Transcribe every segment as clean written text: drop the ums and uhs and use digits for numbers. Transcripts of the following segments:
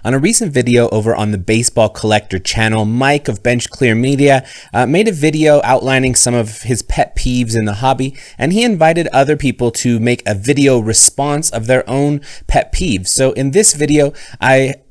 On a recent video over on the Baseball Collector channel, Mike of Bench Clear Media made a video outlining some of his pet peeves in the hobby, and he invited other people to make a video response of their own pet peeves. So in this video,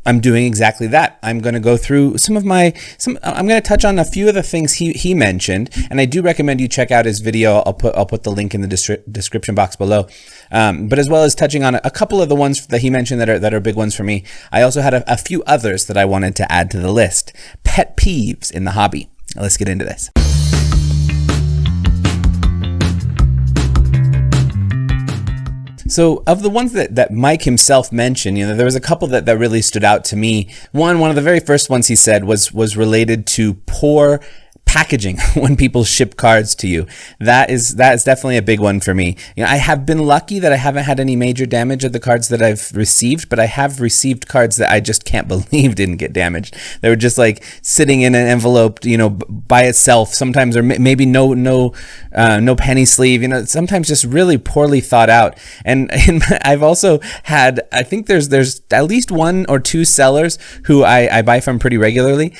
I'm doing exactly that. I'm going to go through I'm going to touch on a few of the things he mentioned, and I do recommend you check out his video. I'll put the link in the description box below. But as well as touching on a couple of the ones that he mentioned that are big ones for me, I also had a few others that I wanted to add to the list. Pet peeves in the hobby. Let's get into this. So of the ones that Mike himself mentioned, there was a couple that really stood out to me. One of the very first ones he said was related to poor packaging when people ship cards to you. That is definitely a big one for me. I have been lucky that I haven't had any major damage of the cards that I've received, but I have received cards that I just can't believe didn't get damaged. They were just like sitting in an envelope, by itself sometimes, or maybe no penny sleeve, sometimes just really poorly thought out. And I've also had, I think there's at least one or two sellers who I buy from pretty regularly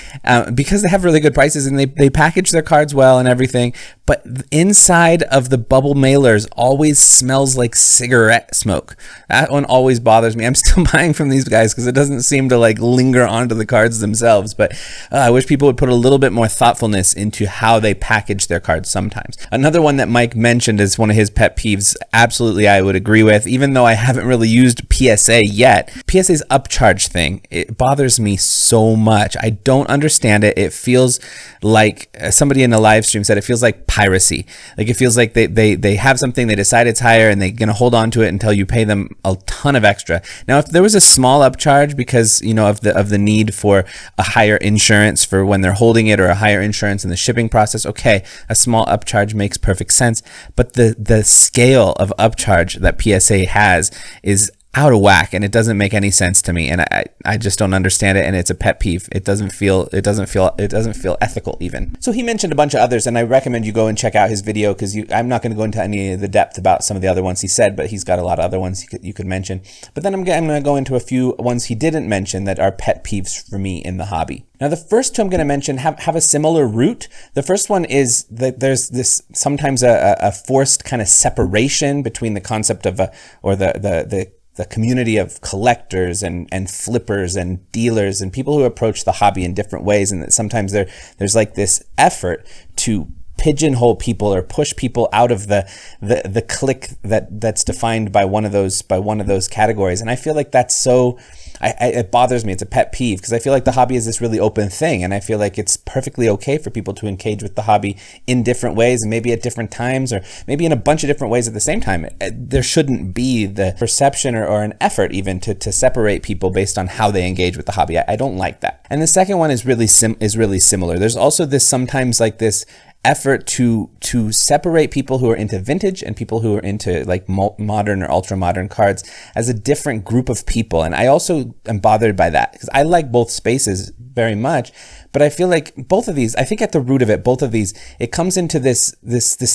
because they have really good prices and they package their cards well and everything, but inside of the bubble mailers always smells like cigarette smoke. That one always bothers me. I'm still buying from these guys because it doesn't seem to linger onto the cards themselves, but I wish people would put a little bit more thoughtfulness into how they package their cards sometimes. Another one that Mike mentioned as one of his pet peeves, absolutely I would agree with, even though I haven't really used PSA yet. PSA's upcharge thing, it bothers me so much. I don't understand it. It feels like, somebody in a live stream said, it feels like piracy. It feels like they have something, they decide it's higher, and they're going to hold on to it until you pay them a ton of extra. Now, if there was a small upcharge because, of the need for a higher insurance for when they're holding it, or a higher insurance in the shipping process, okay, a small upcharge makes perfect sense. But the scale of upcharge that PSA has is out of whack, and it doesn't make any sense to me, and I just don't understand it, and it's a pet peeve. It doesn't feel ethical even. So he mentioned a bunch of others, and I recommend you go and check out his video because I'm not going to go into any of the depth about some of the other ones he said, but he's got a lot of other ones you could mention. But then I'm going to go into a few ones he didn't mention that are pet peeves for me in the hobby. Now, the first two I'm going to mention have a similar root. The first one is that there's this sometimes a forced kind of separation between the concept of the community of collectors and flippers and dealers and people who approach the hobby in different ways, and that sometimes there's like this effort to pigeonhole people or push people out of the clique that's defined by one of those categories. And I feel like that's so it bothers me. It's a pet peeve because I feel like the hobby is this really open thing, and I feel like it's perfectly okay for people to engage with the hobby in different ways, and maybe at different times, or maybe in a bunch of different ways at the same time. There shouldn't be the perception or an effort even to separate people based on how they engage with the hobby. I don't like that. And the second one is really similar. There's also this sometimes like this effort to separate people who are into vintage and people who are into like modern or ultra modern cards as a different group of people. And I also am bothered by that because I like both spaces very much, but I feel like both of these, I think at the root of it, both of these, it comes into this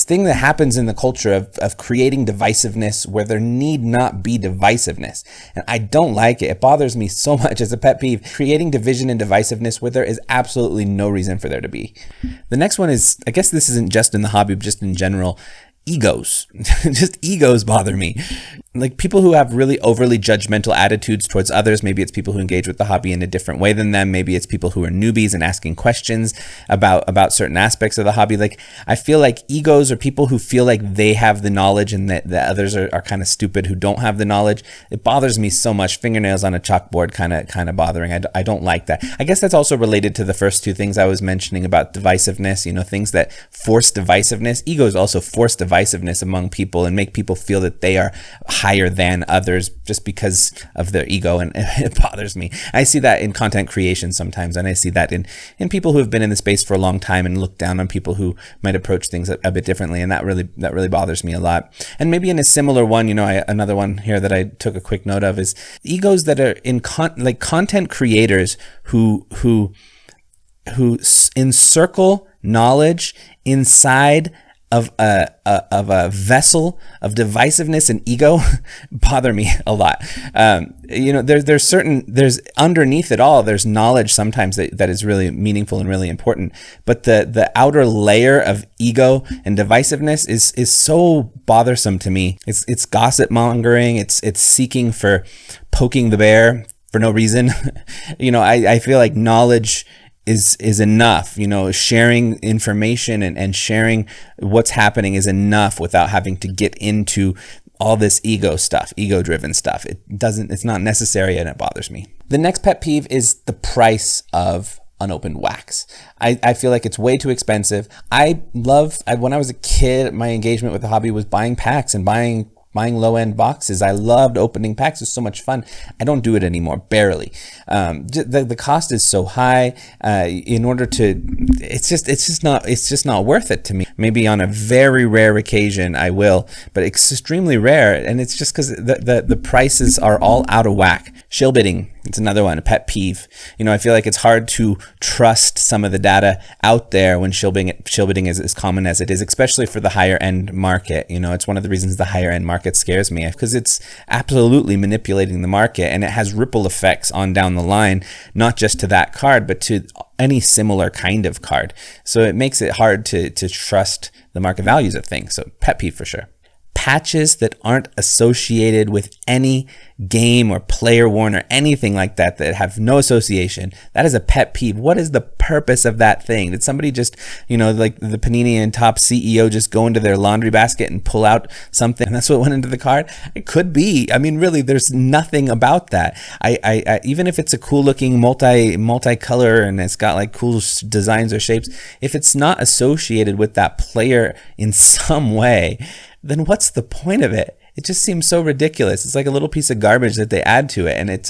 thing that happens in the culture of creating divisiveness where there need not be divisiveness. And I don't like it. It bothers me so much as a pet peeve, creating division and divisiveness where there is absolutely no reason for there to be. The next one is, I guess this isn't just in the hobby, but just in general, egos. Just egos bother me. Like people who have really overly judgmental attitudes towards others. Maybe it's people who engage with the hobby in a different way than them. Maybe it's people who are newbies and asking questions about certain aspects of the hobby. Like I feel like egos are people who feel like they have the knowledge and that the others are kind of stupid who don't have the knowledge. It bothers me so much. Fingernails on a chalkboard kind of bothering. I don't like that. I guess that's also related to the first two things I was mentioning about divisiveness, things that force divisiveness. Egos also force divisiveness among people and make people feel that they are higher than others just because of their ego, and it bothers me. I see that in content creation sometimes, and I see that in people who have been in the space for a long time and look down on people who might approach things a bit differently, and that really bothers me a lot. And maybe in a similar one, another one here that I took a quick note of is egos that are in content creators who encircle knowledge inside of a vessel of divisiveness and ego bother me a lot. There's underneath it all, there's knowledge sometimes that is really meaningful and really important. But the outer layer of ego and divisiveness is so bothersome to me. It's gossip mongering. It's seeking for poking the bear for no reason. I feel like knowledge is enough. Sharing information and sharing what's happening is enough without having to get into all this ego-driven stuff. It's not necessary, and it bothers me. The next pet peeve is the price of unopened wax. I feel like it's way too expensive. When I was a kid, my engagement with the hobby was buying packs and buying low-end boxes. I loved opening packs. It was so much fun. I don't do it anymore, barely. The cost is so high. It's just not worth it to me. Maybe on a very rare occasion I will, but extremely rare. And it's just because the prices are all out of whack. Shill bidding, it's another one, a pet peeve. I feel like it's hard to trust some of the data out there when shill bidding is as common as it is, especially for the higher end market. It's one of the reasons the higher end market scares me, because it's absolutely manipulating the market, and it has ripple effects on down the line, not just to that card, but to any similar kind of card. So it makes it hard to trust the market values of things. So pet peeve for sure. Patches that aren't associated with any game or player worn or anything like that have no association. That is a pet peeve. What is the purpose of that thing? Did somebody just, like the Panini and Top CEO, just go into their laundry basket and pull out something, and that's what went into the card? It could be. I mean, really, there's nothing about that. I even if it's a cool looking multicolor and it's got like cool designs or shapes, if it's not associated with that player in some way, then what's the point of it? It just seems so ridiculous. It's like a little piece of garbage that they add to it, and it's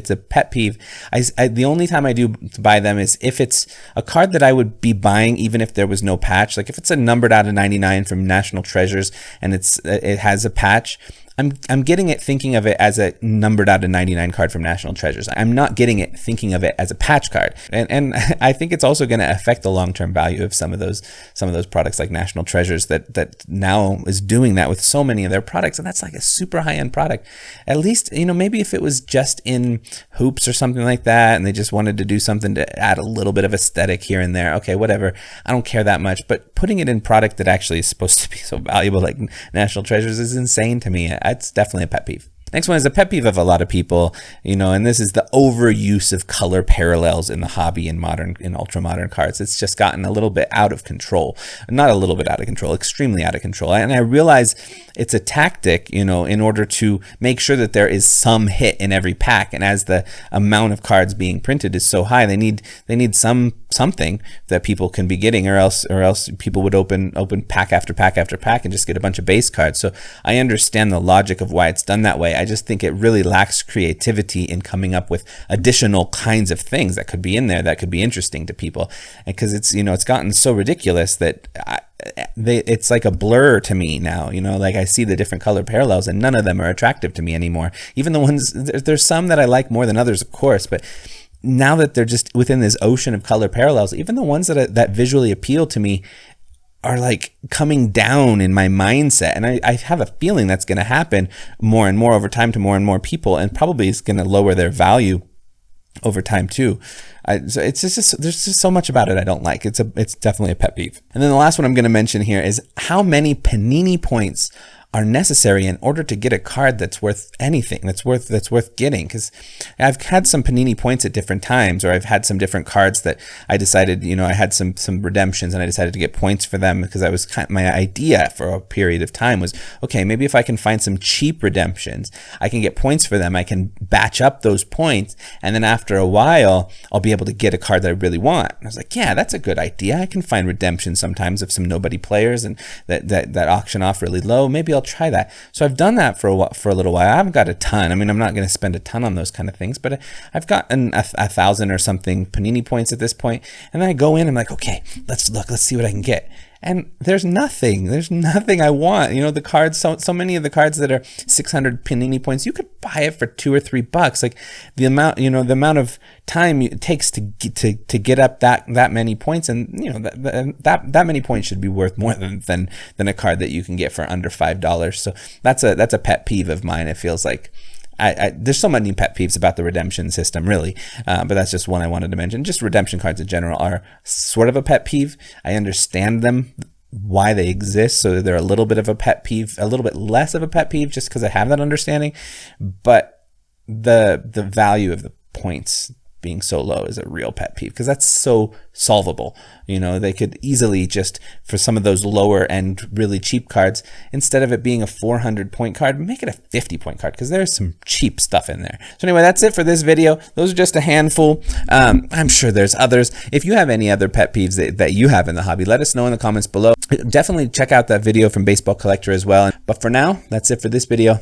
a pet peeve. The only time I do buy them is if it's a card that I would be buying even if there was no patch. Like if it's a numbered out of 99 from National Treasures and it has a patch, I'm getting it thinking of it as a numbered out of 99 card from National Treasures. I'm not getting it thinking of it as a patch card. And I think it's also going to affect the long-term value of some of those products like National Treasures that now is doing that with so many of their products. And that's like a super high-end product. At least, maybe if it was just in hoops or something like that and they just wanted to do something to add a little bit of aesthetic here and there, okay, whatever. I don't care that much. But putting it in product that actually is supposed to be so valuable like National Treasures is insane to me. It's definitely a pet peeve. Next one is a pet peeve of a lot of people, and this is the overuse of color parallels in the hobby in ultra modern cards. It's just gotten a little bit out of control. Not a little bit out of control, extremely out of control. And I realize it's a tactic, in order to make sure that there is some hit in every pack. And as the amount of cards being printed is so high, they need something that people can be getting, or else people would open pack after pack after pack and just get a bunch of base cards. So I understand the logic of why it's done that way. I just think it really lacks creativity in coming up with additional kinds of things that could be in there that could be interesting to people. And because it's gotten so ridiculous that it's like a blur to me now. Like I see the different color parallels and none of them are attractive to me anymore. Even the ones, there's some that I like more than others, of course, but now that they're just within this ocean of color parallels, even the ones that visually appeal to me are like coming down in my mindset. And I have a feeling that's going to happen more and more over time to more and more people, and probably is going to lower their value over time too. So it's just there's just so much about it I don't like. It's definitely a pet peeve. And then the last one I'm going to mention here is how many Panini points are necessary in order to get a card that's worth anything, that's worth getting. Because I've had some Panini points at different times, or I've had some different cards that I decided, I had some redemptions and I decided to get points for them because my idea for a period of time was, okay, maybe if I can find some cheap redemptions, I can get points for them. I can batch up those points, and then after a while, I'll be able to get a card that I really want. And I was like, yeah, that's a good idea. I can find redemptions sometimes of some nobody players and that auction off really low. Maybe I'll try that. So I've done that for a little while. I haven't got a ton. I mean, I'm not going to spend a ton on those kind of things, but I've gotten 1,000 or something Panini points at this point. And then I go in, I'm like, okay, let's look, let's see what I can get. and there's nothing I want. You know, the cards, so many of the cards that are 600 Panini points, you could buy it for $2 or $3. Like the amount of time it takes to get up that many points, and you know that many points should be worth more than a card that you can get for under $5. So that's a pet peeve of mine. It feels like there's so many pet peeves about the redemption system, really, but that's just one I wanted to mention. Just redemption cards in general are sort of a pet peeve. I understand them, why they exist, so they're a little bit of a pet peeve, a little bit less of a pet peeve, just because I have that understanding. But the value of the points being so low is a real pet peeve, because that's so solvable. You know, they could easily just, for some of those lower end really cheap cards, instead of it being a 400 point card, make it a 50 point card, because there's some cheap stuff in there. So anyway, that's it for this video. Those are just a handful. I'm sure there's others. If you have any other pet peeves that you have in the hobby, let us know in the comments below. Definitely check out that video from Baseball Collector as well. But for now, that's it for this video.